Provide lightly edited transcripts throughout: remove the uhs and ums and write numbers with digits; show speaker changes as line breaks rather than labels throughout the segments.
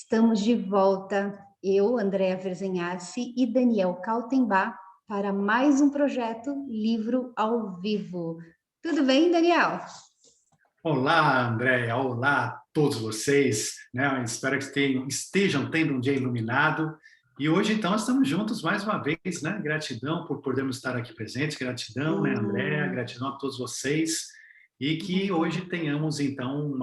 Estamos de volta, eu, Andréa Verzenhassi e Daniel Kaltenbach, para mais um projeto Livro ao Vivo. Tudo bem, Daniel?
Olá, Andréia. Olá a todos vocês. Né? Espero que estejam tendo um dia iluminado. E hoje, então, estamos juntos mais uma vez. Né? Gratidão por podermos estar aqui presentes. Gratidão, né, Andréia? Gratidão a todos vocês. E que hoje tenhamos, então,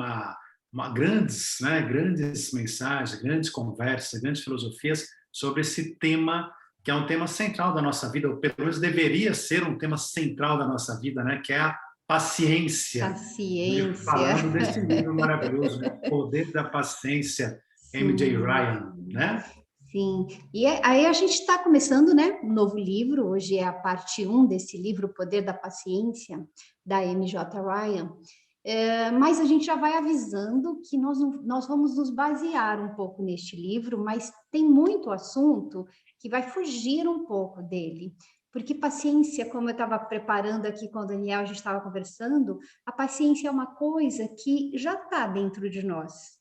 grandes mensagens, grandes conversas, grandes filosofias sobre esse tema, que é um tema central da nossa vida, ou pelo menos deveria ser um tema central da nossa vida, né? Que é a paciência.
Paciência.
Falando desse livro maravilhoso, né? O Poder da Paciência, M.J.
Sim,
Ryan, né?
sim. E aí a gente está começando, né, um novo livro. Hoje é a parte 1 desse livro, O Poder da Paciência, da M.J. Ryan. Mas a gente já vai avisando que nós vamos nos basear um pouco neste livro, mas tem muito assunto que vai fugir um pouco dele. Porque paciência, como eu estava preparando aqui com o Daniel, a gente estava conversando, a paciência é uma coisa que já está dentro de nós.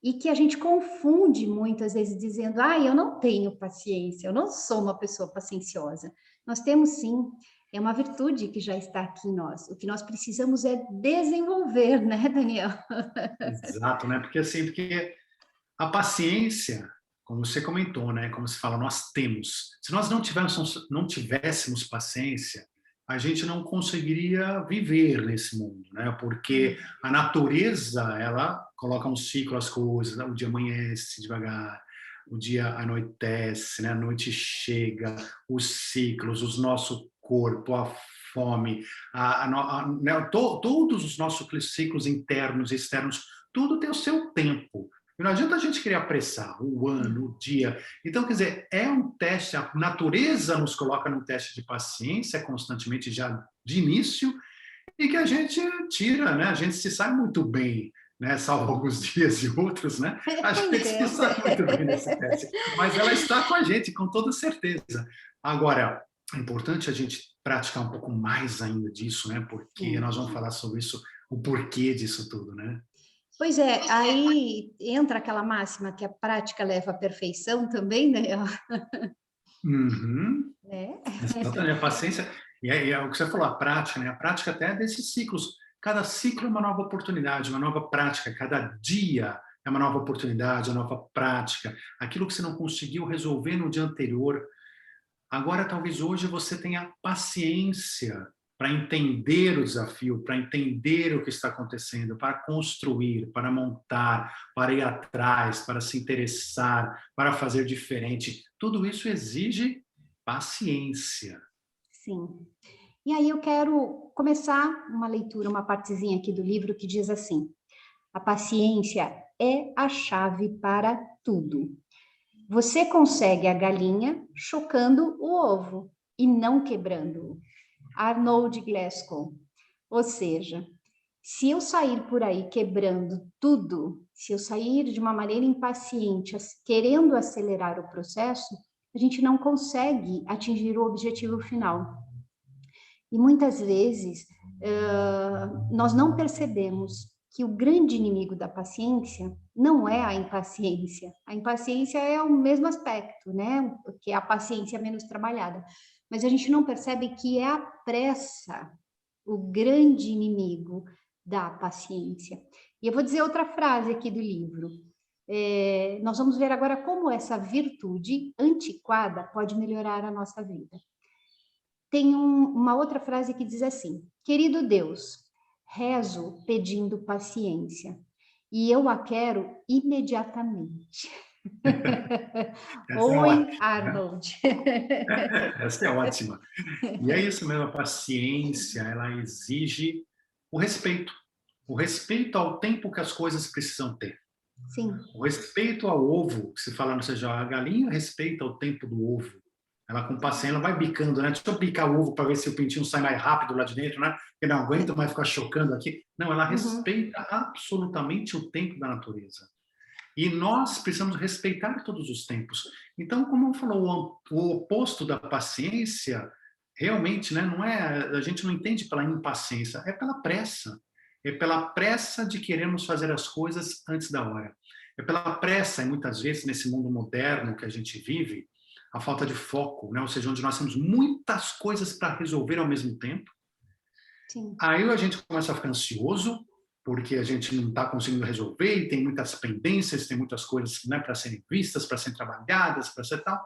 E que a gente confunde muitas vezes dizendo, eu não tenho paciência, eu não sou uma pessoa pacienciosa. Nós temos sim, é uma virtude que já está aqui em nós. O que nós precisamos é desenvolver, né, Daniel?
Exato, né? Porque a paciência, como você comentou, né? Como se fala, nós temos. Se nós não tivéssemos paciência, a gente não conseguiria viver nesse mundo, né? Porque a natureza, ela coloca um ciclo às coisas, né? O dia amanhece devagar, o dia anoitece, né? A noite chega, os ciclos, o nosso corpo, a fome, né? Todos os nossos ciclos internos e externos, tudo tem o seu tempo. E não adianta a gente querer apressar o ano, o dia. Então, quer dizer, é um teste, a natureza nos coloca num teste de paciência constantemente já de início, e que a gente tira, né? A gente se sai muito bem, né? Salvo alguns dias e outros, né? A
Pois
gente se sai muito bem nesse teste. Mas ela está com a gente, com toda certeza. Agora, é importante a gente praticar um pouco mais ainda disso, né? Porque
sim.
nós vamos falar sobre isso, o porquê disso tudo, né?
Pois é, aí entra aquela máxima que a prática leva à perfeição também, Daniel,
Uhum.
né?
Exatamente, a paciência, e é o que você falou, a prática, né? A prática até desses ciclos. Cada ciclo é uma nova oportunidade, uma nova prática. Cada dia é uma nova oportunidade, uma nova prática. Aquilo que você não conseguiu resolver no dia anterior, agora talvez hoje você tenha paciência para entender o desafio, para entender o que está acontecendo, para construir, para montar, para ir atrás, para se interessar, para fazer diferente. Tudo isso exige paciência.
Sim. E aí eu quero começar uma leitura, uma partezinha aqui do livro que diz assim: a paciência é a chave para tudo. Você consegue a galinha chocando o ovo e não quebrando-o. Arnold Glasgow. Ou seja, se eu sair por aí quebrando tudo, se eu sair de uma maneira impaciente, querendo acelerar o processo, a gente não consegue atingir o objetivo final. E muitas vezes nós não percebemos que o grande inimigo da paciência não é a impaciência. A impaciência é o mesmo aspecto, né? Que é a paciência menos trabalhada. Mas a gente não percebe que é a pressa o grande inimigo da paciência. E eu vou dizer outra frase aqui do livro. Nós vamos ver agora como essa virtude antiquada pode melhorar a nossa vida. Tem uma outra frase que diz assim: querido Deus, rezo pedindo paciência e eu a quero imediatamente.
Essa é
Oi,
ótima, né?
Arnold.
Essa é ótima. E é isso mesmo, a paciência, ela exige o respeito ao tempo que as coisas precisam ter.
Sim.
O respeito ao ovo, que se fala, não seja, a galinha respeita o tempo do ovo. Ela com paciência, ela vai bicando, né? Deixa eu picar o ovo para ver se o pintinho sai mais rápido lá de dentro, né? Porque não aguento mais ficar chocando aqui. Não, ela
Uhum.
respeita absolutamente o tempo da natureza. E nós precisamos respeitar todos os tempos. Então, como falou, o oposto da paciência, realmente, né, não é, a gente não entende pela impaciência, é pela pressa. É pela pressa de querermos fazer as coisas antes da hora. É pela pressa, e muitas vezes nesse mundo moderno que a gente vive, a falta de foco, né? Ou seja, onde nós temos muitas coisas para resolver ao mesmo tempo.
Sim.
Aí a gente começa a ficar ansioso, porque a gente não está conseguindo resolver, e tem muitas pendências, tem muitas coisas, né, para serem vistas, para serem trabalhadas, para ser tal.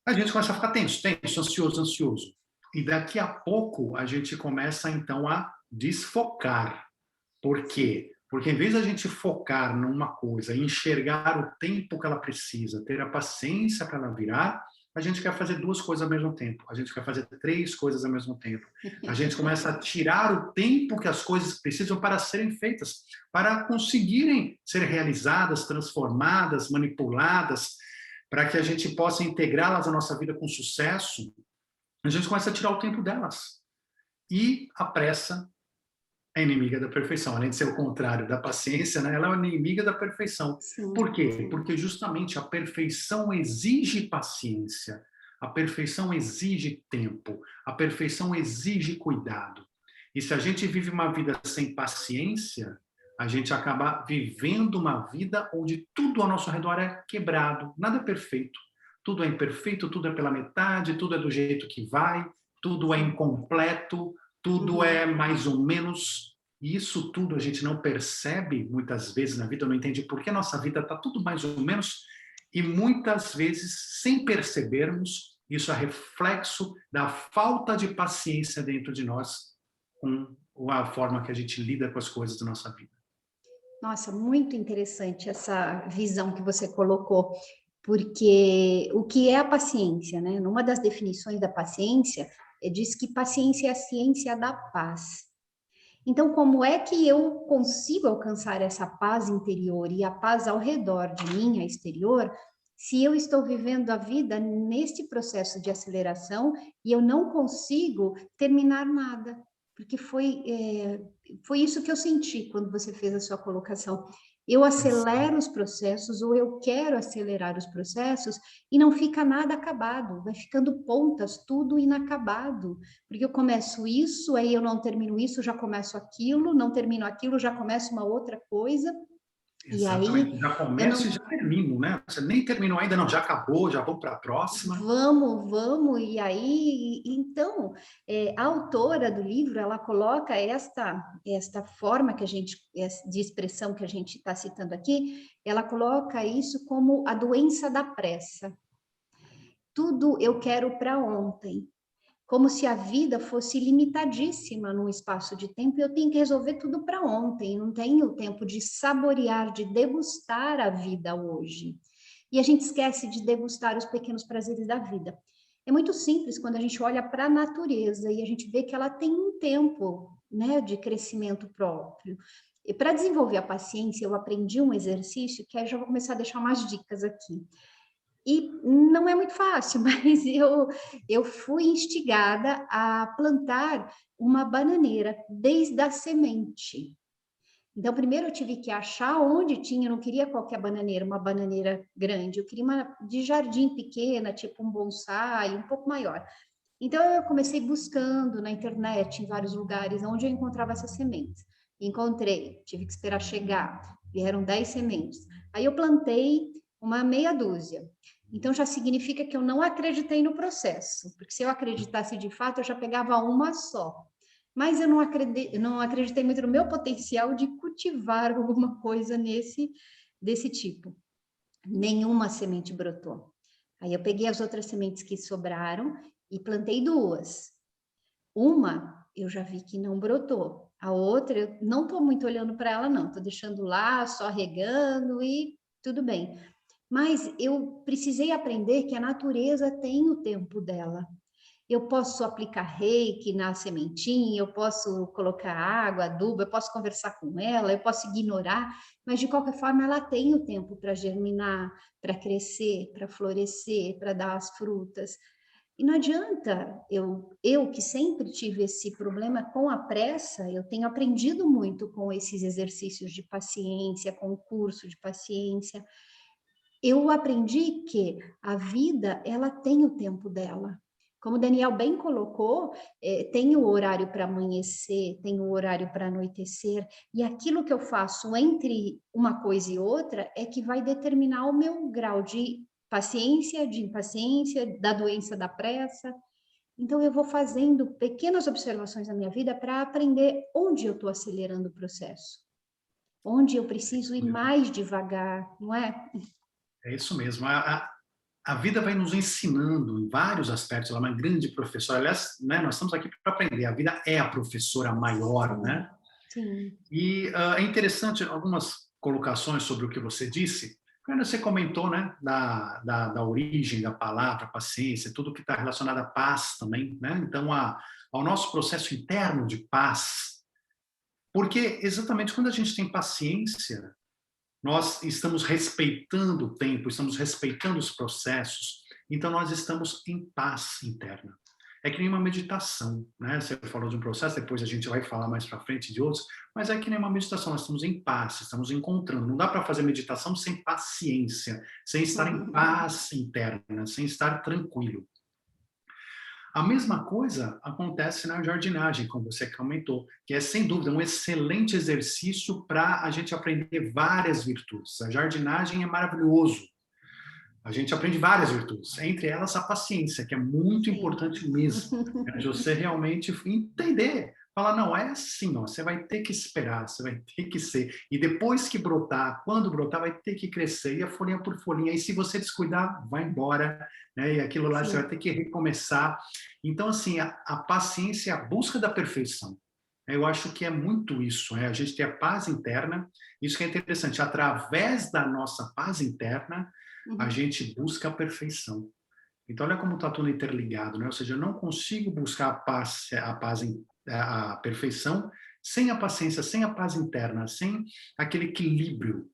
A gente começa a ficar tenso, tenso, ansioso, ansioso. E daqui a pouco a gente começa então a desfocar. Por quê? Porque em vez da gente focar numa coisa e enxergar o tempo que ela precisa, ter a paciência para ela virar, a gente quer fazer duas coisas ao mesmo tempo. A gente quer fazer três coisas ao mesmo tempo. A gente começa a tirar o tempo que as coisas precisam para serem feitas, para conseguirem ser realizadas, transformadas, manipuladas, para que a gente possa integrá-las à nossa vida com sucesso. A gente começa a tirar o tempo delas. E a pressa é inimiga da perfeição. Além de ser o contrário da paciência, né? Ela é inimiga da perfeição.
Sim.
Por quê? Porque justamente a perfeição exige paciência, a perfeição exige tempo, a perfeição exige cuidado. E se a gente vive uma vida sem paciência, a gente acaba vivendo uma vida onde tudo ao nosso redor é quebrado, nada é perfeito. Tudo é imperfeito, tudo é pela metade, tudo é do jeito que vai, tudo é incompleto, tudo é mais ou menos. E isso tudo a gente não percebe muitas vezes na vida, não entende por que a nossa vida está tudo mais ou menos, e muitas vezes, sem percebermos, isso é reflexo da falta de paciência dentro de nós com a forma que a gente lida com as coisas da nossa vida.
Nossa, muito interessante essa visão que você colocou, porque o que é a paciência, né? Numa das definições da paciência, diz que paciência é a ciência da paz. Então, como é que eu consigo alcançar essa paz interior e a paz ao redor de mim, a exterior, se eu estou vivendo a vida neste processo de aceleração e eu não consigo terminar nada? Porque foi isso que eu senti quando você fez a sua colocação. Eu acelero os processos, ou eu quero acelerar os processos, e não fica nada acabado, vai ficando pontas, tudo inacabado. Porque eu começo isso, aí eu não termino isso, já começo aquilo, não termino aquilo, já começo uma outra coisa. E
Exatamente,
aí
já
eu
começa e
não
já termino, né? Você nem terminou ainda, não, já acabou, já vou para a próxima.
vamos, e aí, então, a autora do livro, ela coloca esta forma que a gente, de expressão que a gente está citando aqui, ela coloca isso como a doença da pressa. Tudo eu quero para ontem, como se a vida fosse limitadíssima num espaço de tempo e eu tenho que resolver tudo para ontem, não tenho tempo de saborear, de degustar a vida hoje. E a gente esquece de degustar os pequenos prazeres da vida. É muito simples quando a gente olha para a natureza e a gente vê que ela tem um tempo, né, de crescimento próprio. E para desenvolver a paciência, eu aprendi um exercício que aí eu já vou começar a deixar umas dicas aqui. E não é muito fácil, mas eu fui instigada a plantar uma bananeira desde a semente. Então, primeiro eu tive que achar onde tinha, eu não queria qualquer bananeira, uma bananeira grande, eu queria uma de jardim pequena, tipo um bonsai, um pouco maior. Então, eu comecei buscando na internet, em vários lugares, onde eu encontrava essas sementes. Encontrei, tive que esperar chegar, vieram 10 sementes. Aí eu plantei uma meia dúzia. Então, já significa que eu não acreditei no processo, porque se eu acreditasse de fato, eu já pegava uma só. Mas eu não acreditei muito no meu potencial de cultivar alguma coisa desse tipo. Nenhuma semente brotou. Aí eu peguei as outras sementes que sobraram e plantei duas. Uma eu já vi que não brotou. A outra eu não estou muito olhando para ela, não. Estou deixando lá, só regando e tudo bem. Mas eu precisei aprender que a natureza tem o tempo dela. Eu posso aplicar reiki na sementinha, eu posso colocar água, adubo, eu posso conversar com ela, eu posso ignorar, mas de qualquer forma ela tem o tempo para germinar, para crescer, para florescer, para dar as frutas. E não adianta, eu que sempre tive esse problema com a pressa, eu tenho aprendido muito com esses exercícios de paciência, com o curso de paciência. Eu aprendi que a vida, ela tem o tempo dela. Como o Daniel bem colocou, tem o horário para amanhecer, tem o horário para anoitecer, e aquilo que eu faço entre uma coisa e outra é que vai determinar o meu grau de paciência, de impaciência, da doença da pressa. Então, eu vou fazendo pequenas observações na minha vida para aprender onde eu estou acelerando o processo, onde eu preciso ir mais devagar, não é?
É isso mesmo. A vida vai nos ensinando em vários aspectos. Ela é uma grande professora. Aliás, né, nós estamos aqui para aprender. A vida é a professora maior, né?
Sim.
E é interessante algumas colocações sobre o que você disse. Quando você comentou, né, da origem da palavra paciência, tudo que está relacionado à paz também, né? Então, ao nosso processo interno de paz. Porque exatamente quando a gente tem paciência, nós estamos respeitando o tempo, estamos respeitando os processos, então nós estamos em paz interna. É que nem uma meditação, né? Você falou de um processo, depois a gente vai falar mais para frente de outros, mas é que nem uma meditação, nós estamos em paz, estamos encontrando. Não dá para fazer meditação sem paciência, sem estar em paz interna, sem estar tranquilo. A mesma coisa acontece na jardinagem, como você comentou, que é, sem dúvida, um excelente exercício para a gente aprender várias virtudes. A jardinagem é maravilhoso. A gente aprende várias virtudes, entre elas a paciência, que é muito importante mesmo. É de você realmente entender, falar, não, é assim, ó, você vai ter que esperar, você vai ter que ser. E depois que brotar, quando brotar, vai ter que crescer, e a folhinha por folhinha. E se você descuidar, vai embora, né? E aquilo lá você vai ter que recomeçar. Então, assim, a paciência é a busca da perfeição. Eu acho que é muito isso, né? A gente ter a paz interna, isso que é interessante, através da nossa paz interna, a gente busca a perfeição. Então, olha como está tudo interligado, né? Ou seja, eu não consigo buscar a perfeição sem a paciência, sem a paz interna, sem aquele equilíbrio.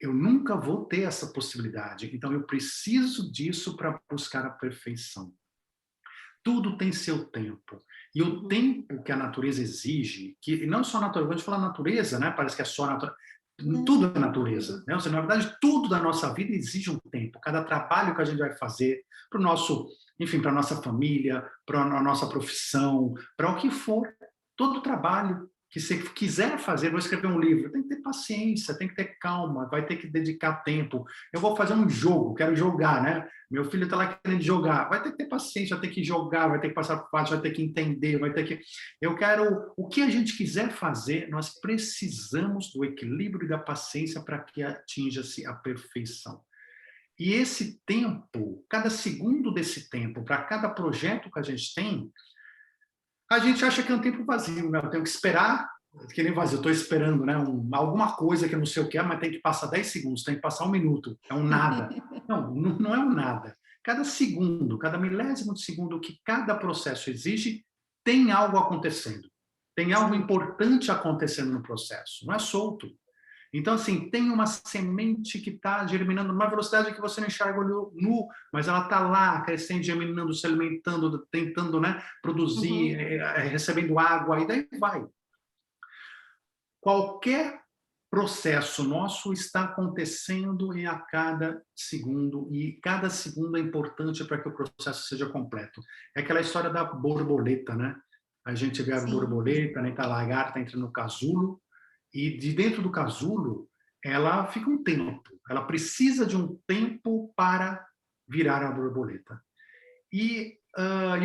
Eu nunca vou ter essa possibilidade. Então, eu preciso disso para buscar a perfeição. Tudo tem seu tempo. E o tempo que a natureza exige, que não só a natureza, quando a gente fala natureza, né? Parece que é só a natureza. Tudo é natureza, né? Ou seja, na verdade, tudo da nossa vida exige um tempo. Cada trabalho que a gente vai fazer para o nosso, enfim, para a nossa família, para a nossa profissão, para o que for, todo trabalho que você quiser fazer, vou escrever um livro, tem que ter paciência, tem que ter calma, vai ter que dedicar tempo. Eu vou fazer um jogo, quero jogar, né? Meu filho está lá querendo jogar, vai ter que ter paciência, vai ter que jogar, vai ter que passar por parte, vai ter que entender, vai ter que... Eu quero... O que a gente quiser fazer, nós precisamos do equilíbrio e da paciência para que atinja-se a perfeição. E esse tempo, cada segundo desse tempo, para cada projeto que a gente tem, a gente acha que é um tempo vazio, né? Eu tenho que esperar, que nem vazio, eu estou esperando, né? Alguma coisa que eu não sei o que é, mas tem que passar 10 segundos, tem que passar um minuto, é um nada. Não, não é um nada. Cada segundo, cada milésimo de segundo que cada processo exige, tem algo acontecendo. Tem algo importante acontecendo no processo, não é solto. Então, assim, tem uma semente que está germinando numa velocidade que você não enxerga olho nu, mas ela está lá, crescendo, germinando, se alimentando, tentando, né, produzir, recebendo água, e daí vai. Qualquer processo nosso está acontecendo a cada segundo, e cada segundo é importante para que o processo seja completo. É aquela história da borboleta, né? A gente vê a borboleta, né, tá a lagarta entra no casulo, e de dentro do casulo, ela fica um tempo. Ela precisa de um tempo para virar a borboleta. E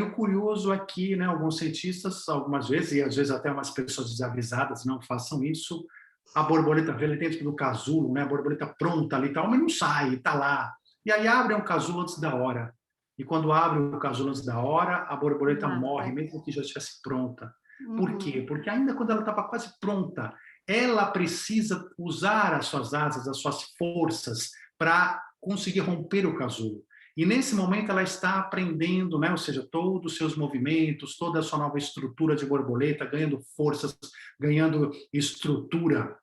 o curioso é que, né, alguns cientistas, algumas vezes, e às vezes até umas pessoas desavisadas, não façam isso, a borboleta vê ali dentro do casulo, né, a borboleta pronta ali, tal, mas não sai, está lá. E aí abrem o casulo antes da hora. E quando abre o casulo antes da hora, a borboleta morre, mesmo que já estivesse pronta. Por quê? Porque ainda quando ela estava quase pronta, ela precisa usar as suas asas, as suas forças, para conseguir romper o casulo. E nesse momento ela está aprendendo, né? Ou seja, todos os seus movimentos, toda a sua nova estrutura de borboleta, ganhando forças, ganhando estrutura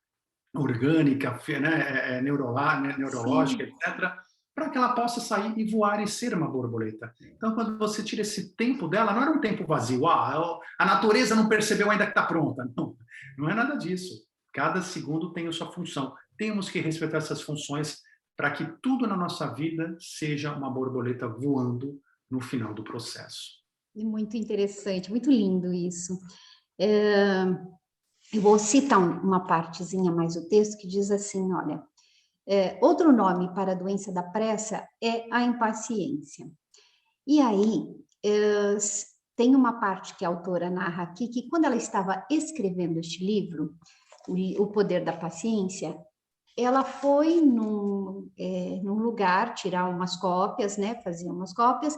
orgânica, né? Neurológica, etc., para que ela possa sair e voar e ser uma borboleta. Então, quando você tira esse tempo dela, não era um tempo vazio, a natureza não percebeu ainda que está pronta. Não, não é nada disso. Cada segundo tem a sua função. Temos que respeitar essas funções para que tudo na nossa vida seja uma borboleta voando no final do processo.
Muito interessante, muito lindo isso. Eu vou citar uma partezinha mais do texto que diz assim, olha, outro nome para a doença da pressa é a impaciência. E aí, tem uma parte que a autora narra aqui, que quando ela estava escrevendo este livro, O Poder da Paciência, ela foi num lugar tirar umas cópias, né, fazer umas cópias,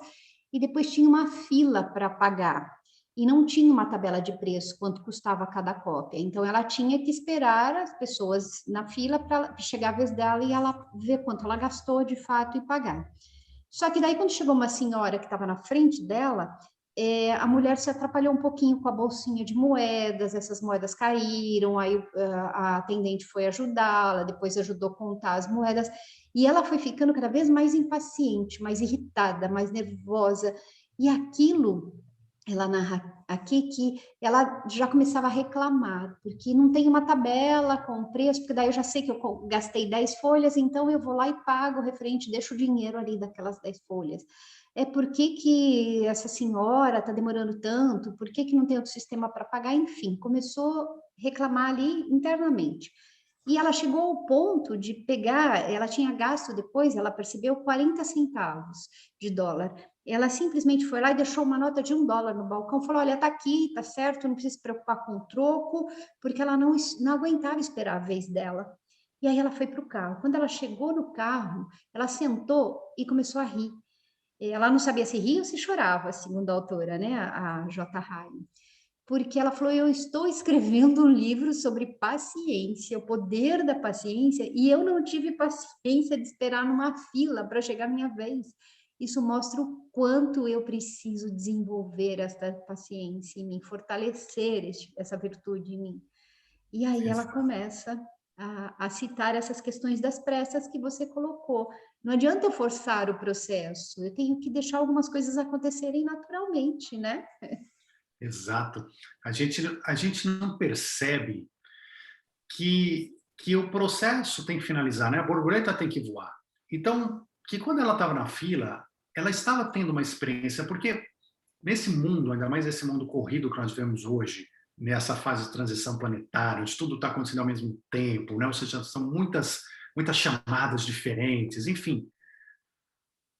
e depois tinha uma fila para pagar. E não tinha uma tabela de preço, quanto custava cada cópia. Então, ela tinha que esperar as pessoas na fila para chegar a vez dela e ela ver quanto ela gastou de fato e pagar. Só que daí, quando chegou uma senhora que estava na frente dela, a mulher se atrapalhou um pouquinho com a bolsinha de moedas, essas moedas caíram, aí a atendente foi ajudá-la, depois ajudou a contar as moedas, e ela foi ficando cada vez mais impaciente, mais irritada, mais nervosa, e aquilo, ela narra aqui que ela já começava a reclamar, porque não tem uma tabela com preço, porque daí eu já sei que eu gastei 10 folhas, então eu vou lá e pago o referente, deixo o dinheiro ali daquelas 10 folhas. Por que essa senhora está demorando tanto? Por que não tem outro sistema para pagar? Enfim, começou a reclamar ali internamente. E ela chegou ao ponto de pegar, ela tinha gasto depois, ela percebeu 40 centavos de dólar. Ela simplesmente foi lá e deixou uma nota de $1 no balcão, falou, olha, tá aqui, tá certo, não precisa se preocupar com o troco, porque ela não aguentava esperar a vez dela. E aí ela foi para o carro. Quando ela chegou no carro, ela sentou e começou a rir. Ela não sabia se ria ou se chorava, segundo a autora, né, a J. Ryan. Porque ela falou, eu estou escrevendo um livro sobre paciência, o poder da paciência, e eu não tive paciência de esperar numa fila para chegar a minha vez. Isso mostra o quanto eu preciso desenvolver essa paciência em mim, fortalecer essa virtude em mim. E aí ela começa a citar essas questões das pressas que você colocou. Não adianta eu forçar o processo, eu tenho que deixar algumas coisas acontecerem naturalmente, né?
Exato. A gente não percebe que o processo tem que finalizar, né? A borboleta tem que voar. Então, que quando ela estava na fila, ela estava tendo uma experiência, porque nesse mundo, ainda mais esse mundo corrido que nós vivemos hoje, nessa fase de transição planetária, onde tudo está acontecendo ao mesmo tempo, né? Ou seja, são muitas chamadas diferentes, enfim.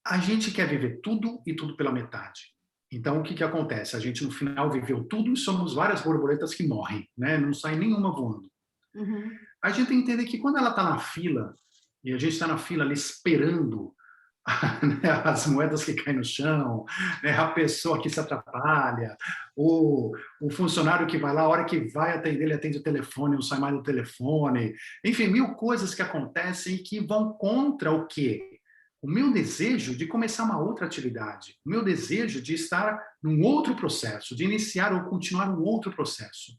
A gente quer viver tudo e tudo pela metade. Então, o que acontece? A gente, no final, viveu tudo e somos várias borboletas que morrem, né? Não sai nenhuma voando.
Uhum.
A gente tem que entender que quando ela está na fila, e a gente está na fila ali esperando né, as moedas que caem no chão, né, a pessoa que se atrapalha, o funcionário que vai lá, a hora que vai atender, ele atende o telefone, não sai mais do telefone, enfim, mil coisas que acontecem e que vão contra o quê? O meu desejo de começar uma outra atividade, o meu desejo de estar num outro processo, de iniciar ou continuar um outro processo.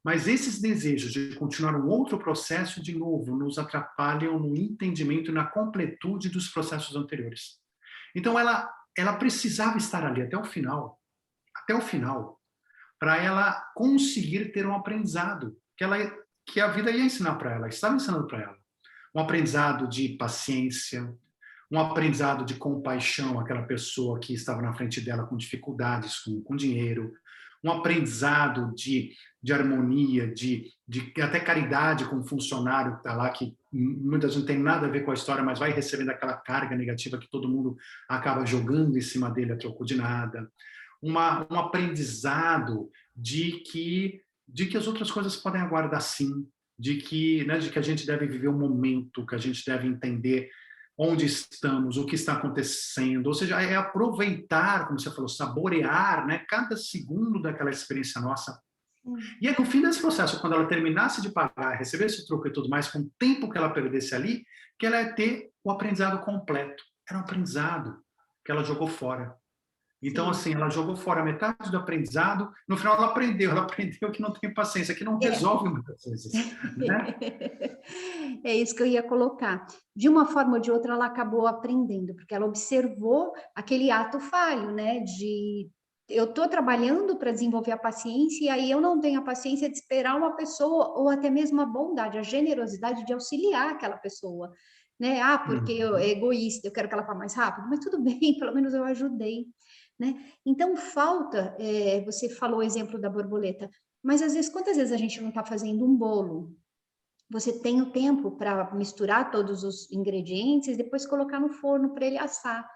Mas esses desejos de continuar um outro processo, de novo, nos atrapalham no entendimento e na completude dos processos anteriores. Então, ela precisava estar ali até o final, para ela conseguir ter um aprendizado que a vida ia ensinar para ela, estava ensinando para ela. Um aprendizado de paciência, um aprendizado de compaixão àquela pessoa que estava na frente dela com dificuldades com dinheiro, um aprendizado de harmonia, de até caridade com o funcionário que está lá, que muitas vezes não tem nada a ver com a história, mas vai recebendo aquela carga negativa que todo mundo acaba jogando em cima dele a troco de nada. Um aprendizado de que as outras coisas podem aguardar sim, de que a gente deve viver o momento, que a gente deve entender onde estamos, o que está acontecendo, ou seja, é aproveitar, como você falou, saborear, né, cada segundo daquela experiência nossa. E aí, no fim desse processo, quando ela terminasse de pagar, receber esse troco e tudo mais, com o tempo que ela perdesse ali, que ela ia ter o aprendizado completo. Era um aprendizado que ela jogou fora. Então,
Sim.
assim, ela jogou fora metade do aprendizado, no final ela aprendeu que não tem paciência, que não resolve muitas vezes, né?
É isso que eu ia colocar. De uma forma ou de outra, ela acabou aprendendo, porque ela observou aquele ato falho, né? De eu estou trabalhando para desenvolver a paciência, e aí eu não tenho a paciência de esperar uma pessoa, ou até mesmo a bondade, a generosidade de auxiliar aquela pessoa, né? Porque eu é egoísta, eu quero que ela vá mais rápido, mas tudo bem, pelo menos eu ajudei. né? Então, falta, você falou o exemplo da borboleta, mas às vezes, quantas vezes a gente não está fazendo um bolo? Você tem o tempo para misturar todos os ingredientes e depois colocar no forno para ele assar.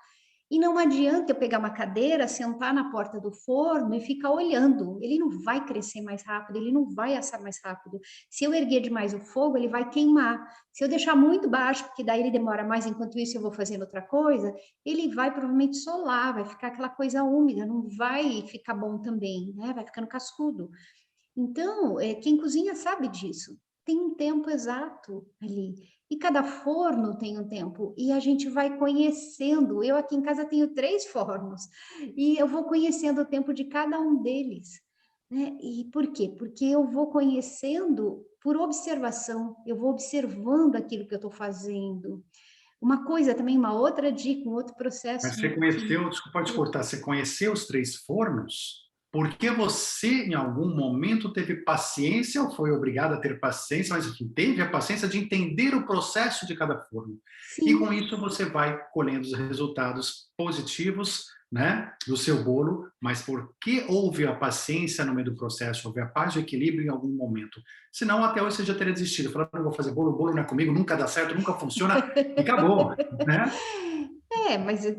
E não adianta eu pegar uma cadeira, sentar na porta do forno e ficar olhando. Ele não vai crescer mais rápido, ele não vai assar mais rápido. Se eu erguer demais o fogo, ele vai queimar. Se eu deixar muito baixo, porque daí ele demora mais, enquanto isso eu vou fazendo outra coisa, ele vai provavelmente solar, vai ficar aquela coisa úmida, não vai ficar bom também, né? Vai ficando cascudo. Então, quem cozinha sabe disso. Tem um tempo exato ali. E cada forno tem um tempo. E a gente vai conhecendo. Eu aqui em casa tenho 3 fornos. E eu vou conhecendo o tempo de cada um deles. Né? E por quê? Porque eu vou conhecendo por observação. Eu vou observando aquilo que eu estou fazendo. Uma coisa também, uma outra dica, um outro processo,
Mas você
né?
conheceu, desculpa te cortar, você conheceu os 3 fornos? Porque você, em algum momento, teve paciência, ou foi obrigado a ter paciência, mas enfim, teve a paciência de entender o processo de cada forno. E com
Sim.
isso você vai colhendo os resultados positivos, né, do seu bolo, mas porque houve a paciência no meio do processo, houve a paz de equilíbrio em algum momento. Senão, até hoje você já teria desistido, falando, não vou fazer bolo, bolo não é comigo, nunca dá certo, nunca funciona, e acabou, né?
Mas eu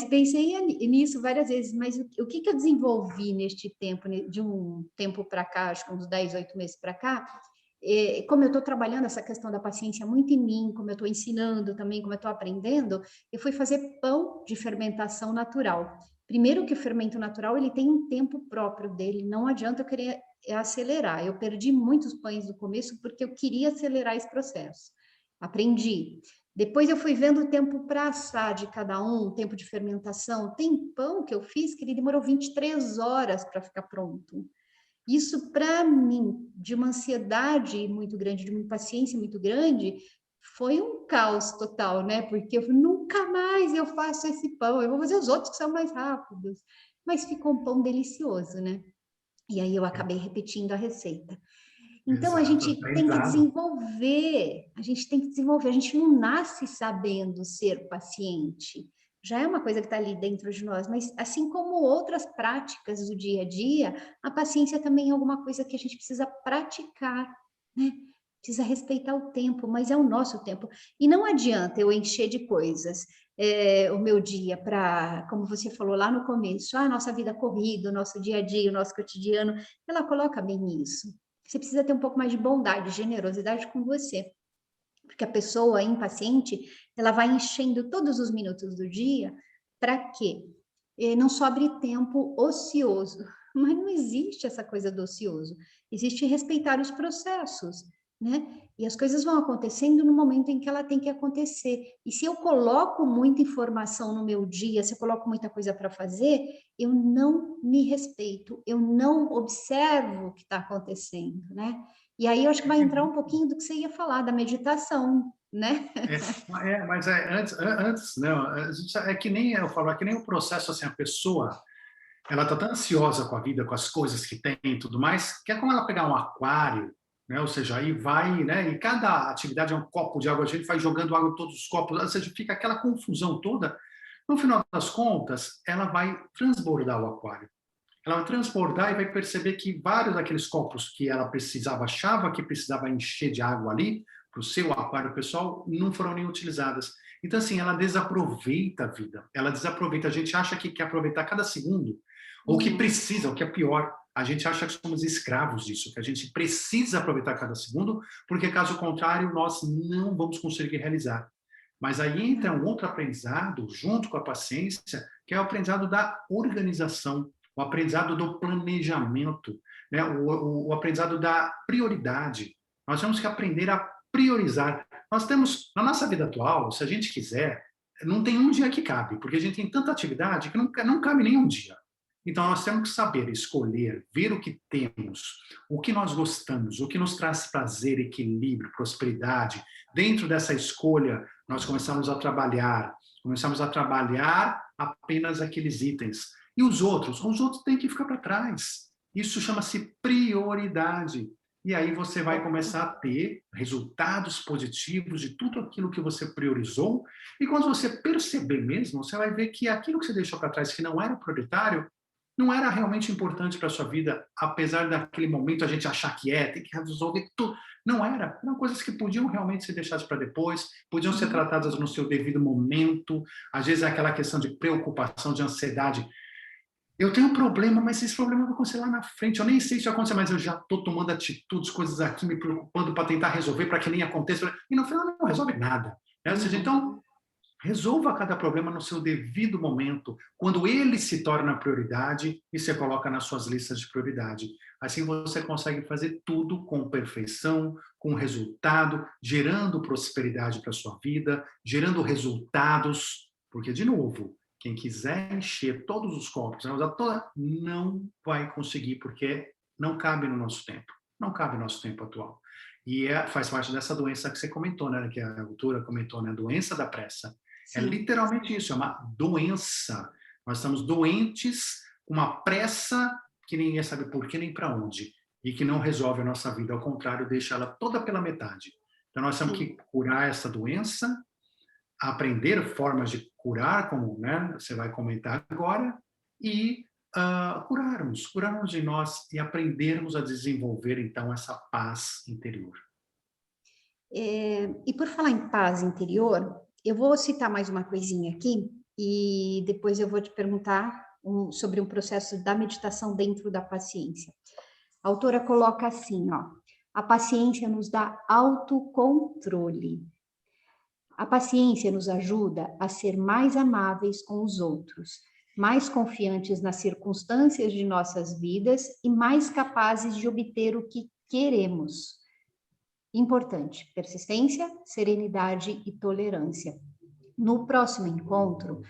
pensei nisso várias vezes, mas o que que eu desenvolvi neste tempo, né, de um tempo para cá, acho que uns 10, 8 meses para cá, como eu estou trabalhando essa questão da paciência muito em mim, como eu estou ensinando também, como eu estou aprendendo, eu fui fazer pão de fermentação natural. Primeiro que o fermento natural, ele tem um tempo próprio dele, não adianta eu querer acelerar. Eu perdi muitos pães no começo porque eu queria acelerar esse processo. Aprendi. Depois eu fui vendo o tempo para assar de cada um, o tempo de fermentação. Tem pão que eu fiz que ele demorou 23 horas para ficar pronto. Isso, para mim, de uma ansiedade muito grande, de uma impaciência muito grande, foi um caos total, né? Porque eu nunca mais eu faço esse pão, eu vou fazer os outros que são mais rápidos. Mas ficou um pão delicioso, né? E aí eu acabei repetindo a receita. Então, a
Exato,
gente tem que
aprendizado.
desenvolver, a gente tem que desenvolver, a gente não nasce sabendo ser paciente. Já é uma coisa que está ali dentro de nós, mas assim como outras práticas do dia a dia, a paciência também é alguma coisa que a gente precisa praticar, né? Precisa respeitar o tempo, mas é o nosso tempo. E não adianta eu encher de coisas o meu dia para, como você falou lá no começo, a nossa vida corrida, o nosso dia a dia, o nosso cotidiano, ela coloca bem isso. Você precisa ter um pouco mais de bondade, generosidade com você. Porque a pessoa impaciente, ela vai enchendo todos os minutos do dia para quê? Não sobre tempo ocioso. Mas não existe essa coisa do ocioso. Existe respeitar os processos, né? E as coisas vão acontecendo no momento em que ela tem que acontecer. E se eu coloco muita informação no meu dia, se eu coloco muita coisa para fazer, eu não me respeito, eu não observo o que está acontecendo, né? E aí eu acho que vai entrar um pouquinho do que você ia falar, da meditação, né?
Mas antes, não, é que nem eu falo, é que nem o processo, assim, a pessoa, ela tá tão ansiosa com a vida, com as coisas que tem e tudo mais, que é como ela pegar um aquário, né, ou seja, aí vai, né, e cada atividade é um copo de água, a gente vai jogando água em todos os copos, ou seja, fica aquela confusão toda, no final das contas, ela vai transbordar o aquário. Ela vai transbordar e vai perceber que vários daqueles copos que ela precisava, achava que precisava encher de água ali, para o seu aquário pessoal, não foram nem utilizadas. Então, assim, ela desaproveita a vida. Ela desaproveita. A gente acha que quer aproveitar cada segundo, ou que
Não.
precisa, o que é pior. A gente acha que somos escravos disso, que a gente precisa aproveitar cada segundo, porque caso contrário, nós não vamos conseguir realizar. Mas aí entra um outro aprendizado, junto com a paciência, que é o aprendizado da organização, o aprendizado do planejamento, né? O aprendizado da prioridade. Nós temos que aprender a priorizar. Nós temos, na nossa vida atual, se a gente quiser, não tem um dia que cabe, porque a gente tem tanta atividade que não cabe nenhum dia. Então, nós temos que saber escolher, ver o que temos, o que nós gostamos, o que nos traz prazer, equilíbrio, prosperidade. Dentro dessa escolha, nós começamos a trabalhar apenas aqueles itens. E os outros têm que ficar para trás. Isso chama-se prioridade. e aí você vai começar a ter resultados positivos de tudo aquilo que você priorizou, e quando você perceber mesmo, você vai ver que aquilo que você deixou para trás, que não era prioritário, não era realmente importante para a sua vida, apesar daquele momento a gente achar que tem que resolver tudo. Não era. Eram coisas que podiam realmente ser deixadas para depois, podiam ser
Uhum.
tratadas no seu devido momento. Às vezes é aquela questão de preocupação, de ansiedade. Eu tenho um problema, mas esse problema vai acontecer lá na frente. Eu nem sei se vai acontecer, mas eu já estou tomando atitudes, coisas aqui, me preocupando para tentar resolver, para que nem aconteça. E no final não resolve nada. Né? Ou seja,
Uhum.
então, resolva cada problema no seu devido momento, quando ele se torna prioridade e você coloca nas suas listas de prioridade. Assim você consegue fazer tudo com perfeição, com resultado, gerando prosperidade para a sua vida, gerando resultados, porque, de novo, quem quiser encher todos os copos, usar toda, não vai conseguir, porque não cabe no nosso tempo. Não cabe no nosso tempo atual. E faz parte dessa doença que você comentou, né? Que a autora comentou, né? A doença da pressa. É
Sim.
literalmente isso, é uma doença. Nós estamos doentes, com uma pressa que ninguém sabe por que nem para onde, e que não resolve a nossa vida, ao contrário, deixa ela toda pela metade. Então nós temos
Sim.
que curar essa doença, aprender formas de curar, como, né, você vai comentar agora, e curarmos de nós e aprendermos a desenvolver, então, essa paz interior.
E por falar em paz interior, eu vou citar mais uma coisinha aqui e depois eu vou te perguntar sobre um processo da meditação dentro da paciência. A autora coloca assim, ó, a paciência nos dá autocontrole. A paciência nos ajuda a ser mais amáveis com os outros, mais confiantes nas circunstâncias de nossas vidas e mais capazes de obter o que queremos. Importante: persistência, serenidade e tolerância. No próximo encontro,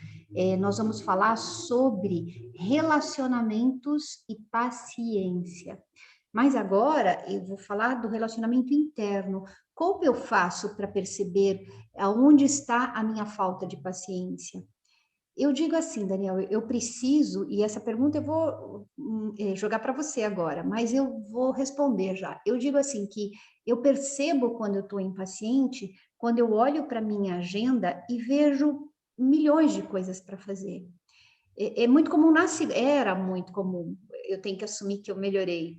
nós vamos falar sobre relacionamentos e paciência. Mas agora eu vou falar do relacionamento interno. Como eu faço para perceber aonde está a minha falta de paciência? Eu digo assim, Daniel, eu preciso, e essa pergunta eu vou jogar para você agora, mas eu vou responder já. Eu digo assim que eu percebo quando eu estou impaciente, quando eu olho para minha agenda e vejo milhões de coisas para fazer. É muito comum, era muito comum, eu tenho que assumir que eu melhorei.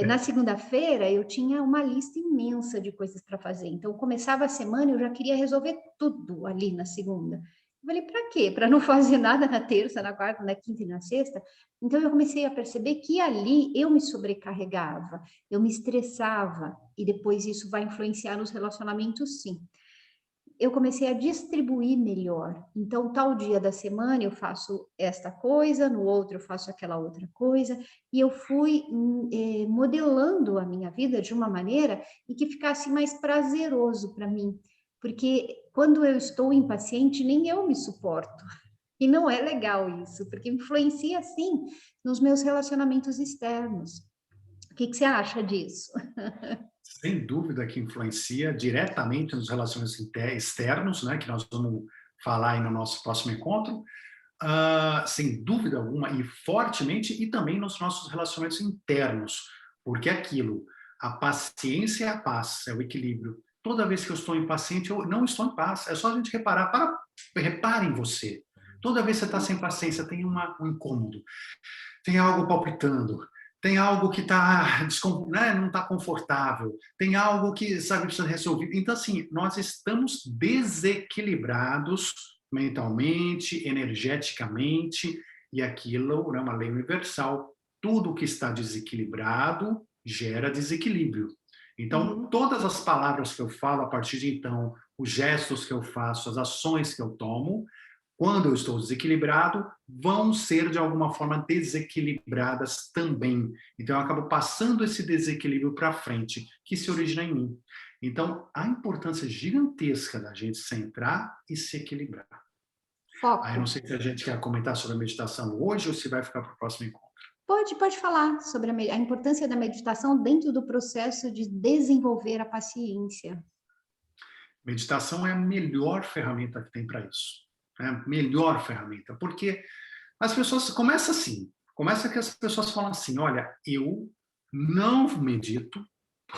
Na segunda-feira, eu tinha uma lista imensa de coisas para fazer, então começava a semana, eu já queria resolver tudo ali na segunda. Eu falei, para quê? Para não fazer nada na terça, na quarta, na quinta e na sexta? Então eu comecei a perceber que ali eu me sobrecarregava, eu me estressava, e depois isso vai influenciar nos relacionamentos, sim. Eu comecei a distribuir melhor. Então, tal dia da semana eu faço esta coisa, no outro eu faço aquela outra coisa, e eu fui modelando a minha vida de uma maneira em que ficasse mais prazeroso para mim. Porque quando eu estou impaciente, nem eu me suporto. E não é legal isso, porque influencia, sim, nos meus relacionamentos externos. O que você acha disso?
Sem dúvida que influencia diretamente nos relacionamentos externos, né, que nós vamos falar aí no nosso próximo encontro, sem dúvida alguma, e fortemente, e também nos nossos relacionamentos internos, porque aquilo, a paciência é a paz, é o equilíbrio. Toda vez que eu estou impaciente, eu não estou em paz. É só a gente reparar. Repare em você. Toda vez que você está sem paciência, tem um incômodo, tem algo palpitando, tem algo que né, não está confortável, tem algo que, sabe, precisa resolver. Então, assim, nós estamos desequilibrados mentalmente, energeticamente, e aquilo é uma lei universal. Tudo que está desequilibrado gera desequilíbrio. Então,
Uhum.
todas as palavras que eu falo a partir de então, os gestos que eu faço, as ações que eu tomo, quando eu estou desequilibrado, vão ser de alguma forma desequilibradas também. Então, eu acabo passando esse desequilíbrio para frente, que se origina em mim. Então, a importância gigantesca da gente centrar e se equilibrar. Aí, não
Foco.
sei se a gente quer comentar sobre a meditação hoje ou se vai ficar para o próximo encontro.
Pode falar sobre a importância da meditação dentro do processo de desenvolver a paciência.
Meditação é a melhor ferramenta que tem para isso. É a melhor ferramenta, porque as pessoas começa que as pessoas falam assim: olha, eu não medito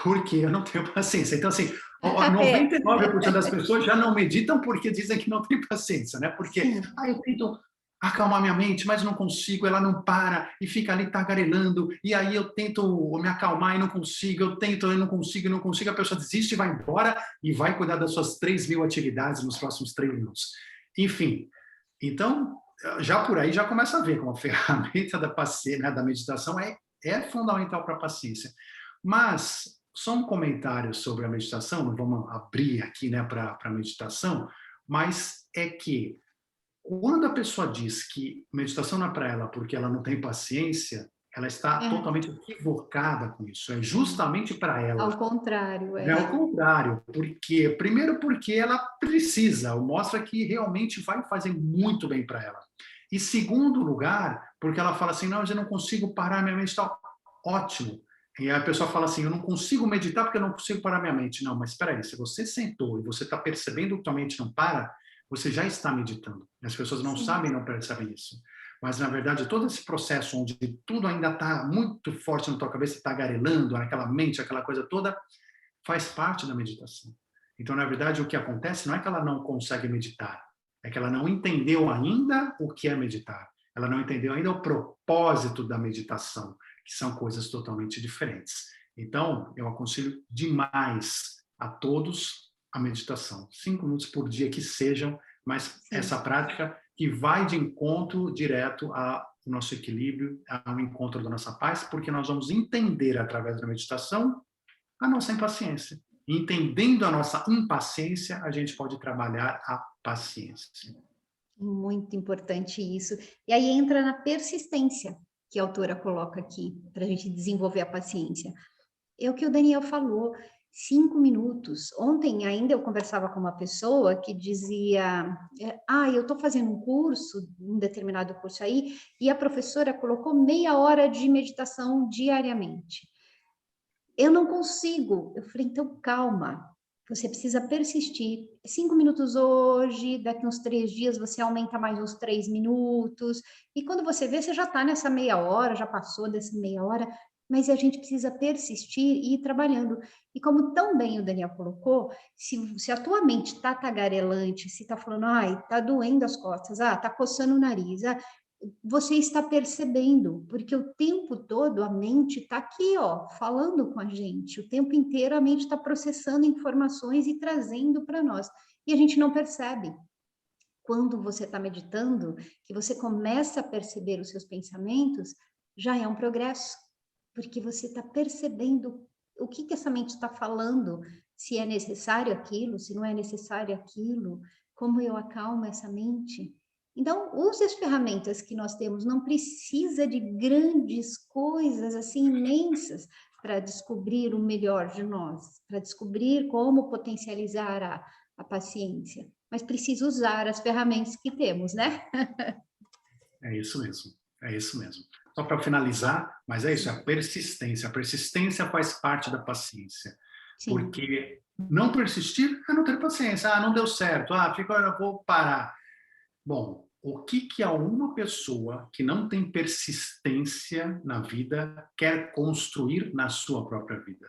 porque eu não tenho paciência. Então, assim,
É,
99% das pessoas já não meditam porque dizem que não tem paciência, né? Porque,
sim.
eu tento acalmar minha mente, mas não consigo, ela não para e fica ali tagarelando, e aí eu tento me acalmar e não consigo, eu tento, eu não consigo, a pessoa desiste, vai embora e vai cuidar das suas 3.000 atividades nos próximos 3 minutos. Enfim, então, já por aí já começa a ver como a ferramenta da paciência, né, da meditação é fundamental para a paciência. Mas, só um comentário sobre a meditação, não vamos abrir aqui, né, para a meditação, mas é que quando a pessoa diz que meditação não é para ela porque ela não tem paciência, ela está
É,
totalmente equivocada com isso. É
sim.
justamente para ela.
Ao contrário,
É o
é.
contrário. Porque, primeiro, porque ela precisa, mostra que realmente vai fazer muito bem para ela. E segundo lugar, porque ela fala assim, não, eu não consigo parar minha mente, está ótimo. E a pessoa fala assim, eu não consigo meditar porque eu não consigo parar minha mente. Não, mas espera aí, se você sentou e você está percebendo que tua mente não para, você já está meditando. As pessoas não
Sim,
sabem, não percebem isso. Mas, na verdade, todo esse processo onde tudo ainda está muito forte na tua cabeça, está garelando, aquela mente, aquela coisa toda, faz parte da meditação. Então, na verdade, o que acontece não é que ela não consegue meditar, é que ela não entendeu ainda o que é meditar. Ela não entendeu ainda o propósito da meditação, que são coisas totalmente diferentes. Então, eu aconselho demais a todos a meditação. 5 minutos por dia que sejam, mas
sim.
essa prática que vai de encontro direto ao nosso equilíbrio, ao encontro da nossa paz, porque nós vamos entender através da meditação a nossa impaciência. Entendendo a nossa impaciência, a gente pode trabalhar a paciência.
Muito importante isso. E aí entra na persistência que a autora coloca aqui, para a gente desenvolver a paciência. É o que o Daniel falou, 5 minutos. Ontem ainda eu conversava com uma pessoa que dizia, eu estou fazendo um curso, um determinado curso aí, e a professora colocou meia hora de meditação diariamente. Eu não consigo. Eu falei, então calma, você precisa persistir. 5 minutos hoje, daqui uns 3 dias você aumenta mais uns 3 minutos. E quando você vê, você já está nessa meia hora, já passou dessa meia hora, mas a gente precisa persistir e ir trabalhando. E como tão bem o Daniel colocou, se a tua mente está tagarelante, se está falando, ai, está doendo as costas, está coçando o nariz, você está percebendo, porque o tempo todo a mente está aqui, ó, falando com a gente. O tempo inteiro a mente está processando informações e trazendo para nós. E a gente não percebe. Quando você está meditando, que você começa a perceber os seus pensamentos, já é um progresso, porque você está percebendo o que essa mente está falando, se é necessário aquilo, se não é necessário aquilo, como eu acalmo essa mente. Então, use as ferramentas que nós temos, não precisa de grandes coisas assim imensas para descobrir o melhor de nós, para descobrir como potencializar a paciência, mas precisa usar as ferramentas que temos, né?
É isso mesmo. É isso mesmo. Só para finalizar, mas é isso, é a
Sim,
persistência. A persistência faz parte da paciência.
sim,
Porque não persistir é não ter paciência. Não deu certo. Eu vou parar. Bom, o que uma pessoa que não tem persistência na vida quer construir na sua própria vida?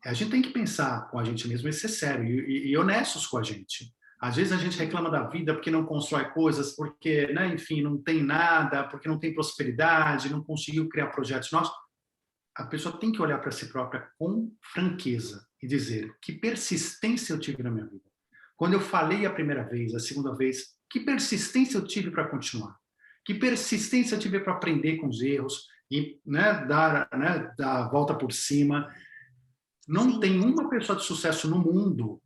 A gente tem que pensar com a gente mesmo e ser sério e honestos com a gente. Às vezes a gente reclama da vida porque não constrói coisas, porque, né, enfim, não tem nada, porque não tem prosperidade, não conseguiu criar projetos nossos. A pessoa tem que olhar para si própria com franqueza e dizer que persistência eu tive na minha vida. Quando eu falei a primeira vez, a segunda vez, que persistência eu tive para continuar? Que persistência eu tive para aprender com os erros e, dar a volta por cima? Não
sim.
tem uma pessoa de sucesso no mundo,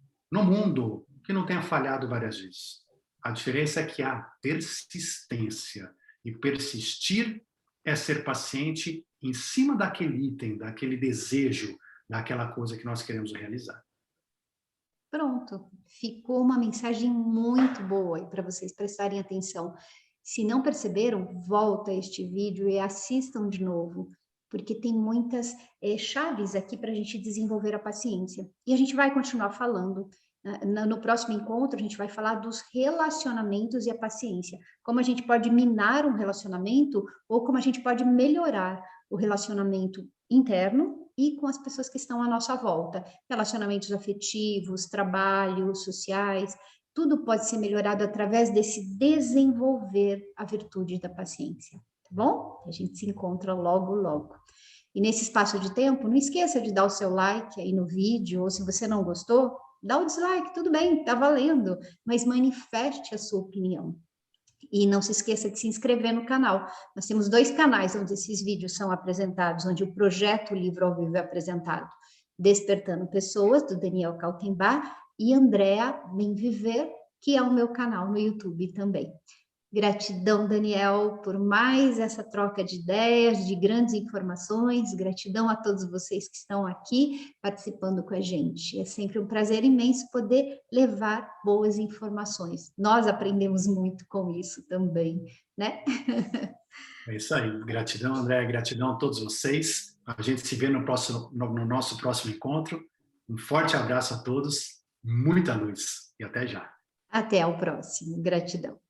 que não tenha falhado várias vezes. A diferença é que há persistência. E persistir é ser paciente em cima daquele item, daquele desejo, daquela coisa que nós queremos realizar.
Pronto, ficou uma mensagem muito boa para vocês prestarem atenção. Se não perceberam, volta este vídeo e assistam de novo, porque tem muitas chaves aqui para a gente desenvolver a paciência. E a gente vai continuar falando. No próximo encontro, a gente vai falar dos relacionamentos e a paciência. Como a gente pode minar um relacionamento ou como a gente pode melhorar o relacionamento interno e com as pessoas que estão à nossa volta. Relacionamentos afetivos, trabalhos, sociais, tudo pode ser melhorado através desse desenvolver a virtude da paciência, tá bom? A gente se encontra logo, logo. E nesse espaço de tempo, não esqueça de dar o seu like aí no vídeo, ou se você não gostou, dá o dislike, tudo bem, tá valendo, mas manifeste a sua opinião. E não se esqueça de se inscrever no canal. Nós temos 2 canais onde esses vídeos são apresentados, onde o projeto Livro ao Vivo é apresentado. Despertando Pessoas, do Daniel Kaltenbach, e Andrea Bem Viver, que é o meu canal no YouTube também. Gratidão, Daniel, por mais essa troca de ideias, de grandes informações. Gratidão a todos vocês que estão aqui participando com a gente. É sempre um prazer imenso poder levar boas informações. Nós aprendemos muito com isso também, né?
É isso aí. Gratidão, André. Gratidão a todos vocês. A gente se vê no nosso próximo encontro. Um forte abraço a todos. Muita luz. E até já.
Até ao próximo. Gratidão.